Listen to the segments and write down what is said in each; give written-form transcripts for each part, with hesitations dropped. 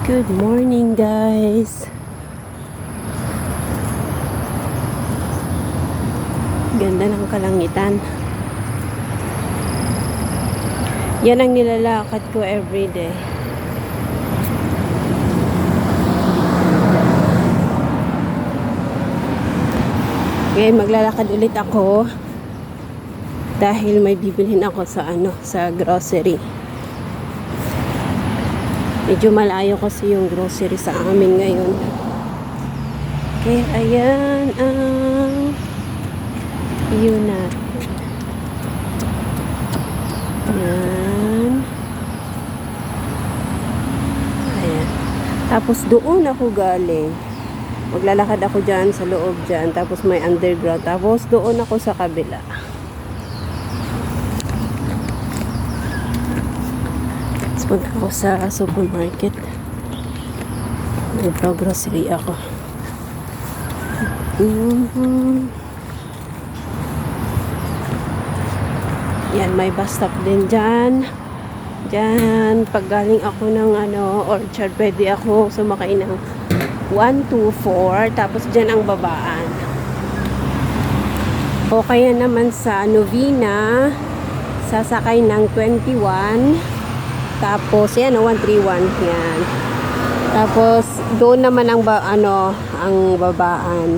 Good morning, guys. Ganda ng kalangitan. Yan ang nilalakad ko everyday. Ngayon maglalakad ulit ako dahil may bibilhin ako sa grocery. Medyo malayo kasi yung grocery sa amin ngayon. Kaya ayan ang view natin. Ayan. Ayan. Tapos doon ako galing. Maglalakad ako dyan sa loob dyan. Tapos may underground. Tapos doon ako sa kabila. Punta ako sa supermarket. Nag-grocery ako. Yan, may bus stop din dyan. Dyan, pag galing ako ng orchard, pwede ako sumakay ng 124. Tapos dyan ang babaan. O kaya naman sa Novena, sasakay ng 21. Tapos, yan, 131. Yan. Tapos, doon naman ang babaan.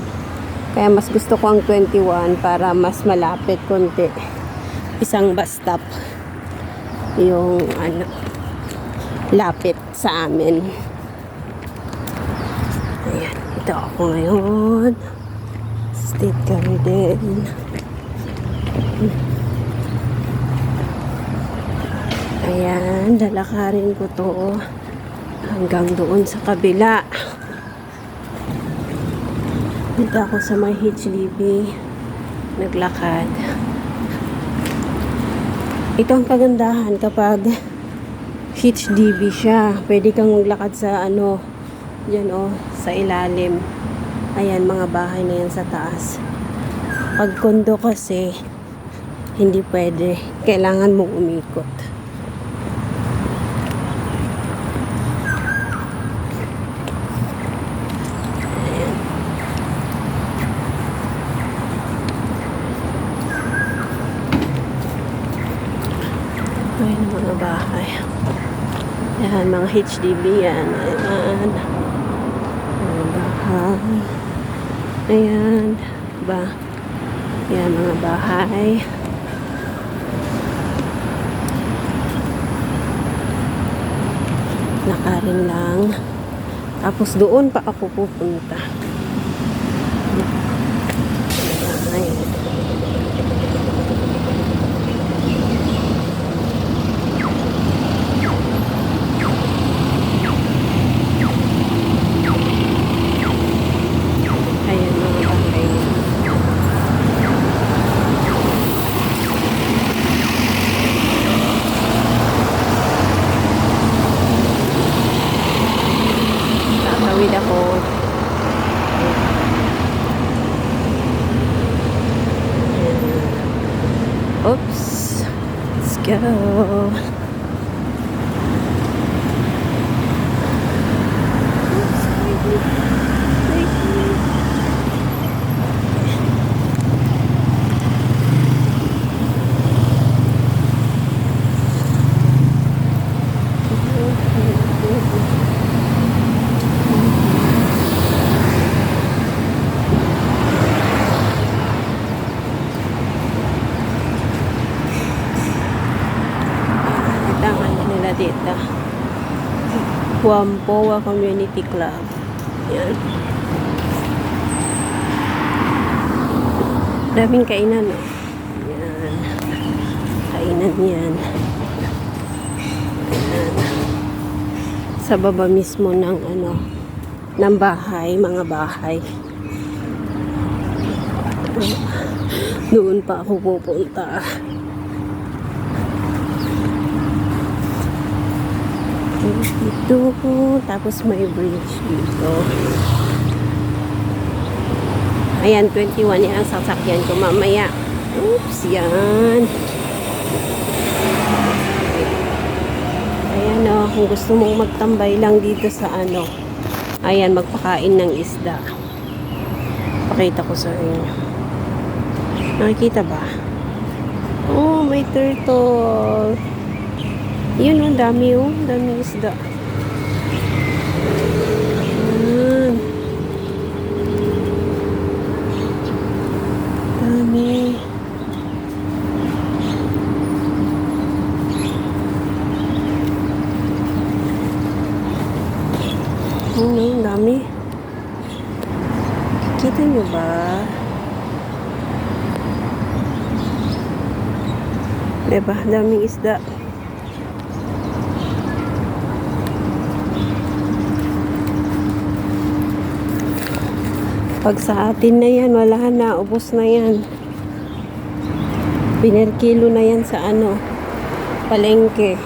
Kaya mas gusto ko ang 21 para mas malapit konti. Isang bus stop. Yung, lapit sa amin. Ayan. Ito ako ngayon. State Garden. Ayan, lalakarin ko to hanggang doon sa kabila. Dito ako sa may HDB naglakad. Ito ang kagandahan kapag HDB siya. Pwede kang maglakad sa dyan sa ilalim. Ayan, mga bahay na yan sa taas. Pag kondo kasi, hindi pwede. Kailangan mong umikot. Ayan mga bahay. Ayan, mga HDB yan. Ayan. Mga bahay. Ayan. Ayan, mga bahay. Lakarin lang. Tapos doon pa ako pupunta. Ayan. Tawid ako. Oops. Let's go. Dito. Wampoa Community Club. Yan. Daming kainan, no? Yan. Kainan yan. Yan. Sa baba mismo ng ng bahay, mga bahay. Doon pa ako pupunta. Dito, tapos may bridge dito. Ayan, 21 yan ang sasakyan ko mamaya. Oops, yan. Ayan o. kung gusto mong magtambay lang dito sa ano. Ayan, magpakain ng isda. Pakita ko sa inyo. Nakikita ba? Oh, may turtle. Yun, ang dami oh. Daming isda. Ayan. Dami. Ang dami. Kita nyo ba? Diba? Daming isda. Pag sa atin na yan, wala na. Ubos na yan. Pinarkilo na yan sa ano, palengke.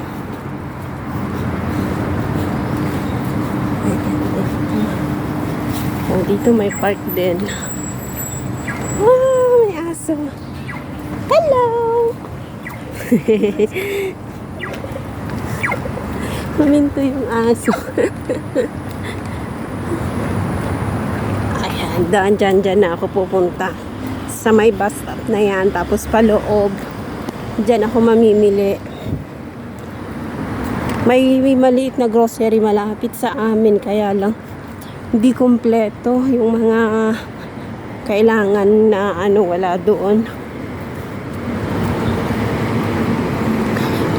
Oh, dito may park din. Wow, may aso. Hello! Maminto yung aso. Ayan, dyan na ako pupunta. Sa may bus stop na yan, tapos paloob. Dyan ako mamimili. May maliit na grocery malapit sa amin, kaya lang hindi kompleto yung mga kailangan na ano, wala doon.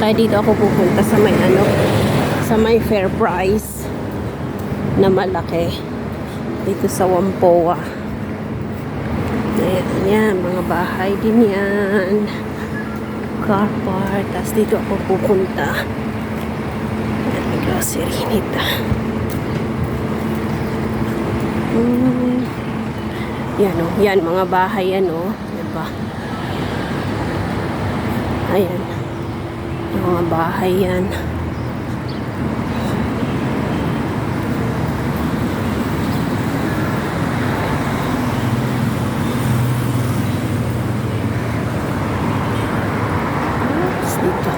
Kaya dito ako pupunta sa may ano, sa may Fair Price na malaki dito sa Whampoa. Ayan, yan, mga bahay din yan, car park. Tapos dito ako pupunta. Ayan, grocery nito. Yan o, yan mga bahay yan o, diba? Ayan, yung mga bahay yan. Dito.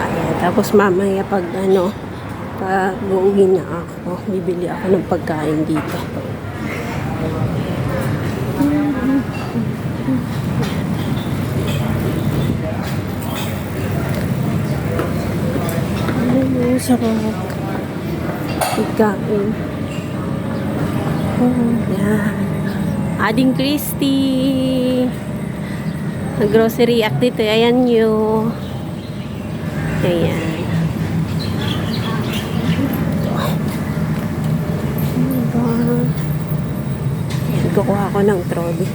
Ayan, tapos mamaya pag ano, pag uuwi na ako, bibili ako ng pagkain dito. Ay, sarap. Pagkain. Oh, yan. Ading Christie. Grocery act dito. Ayan nyo. Ayan. Ayan, kukuha ko ng trolley.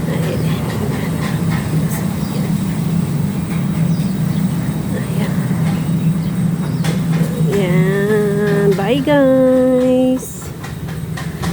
Ayan. Ayan. Ayan. Bye guys.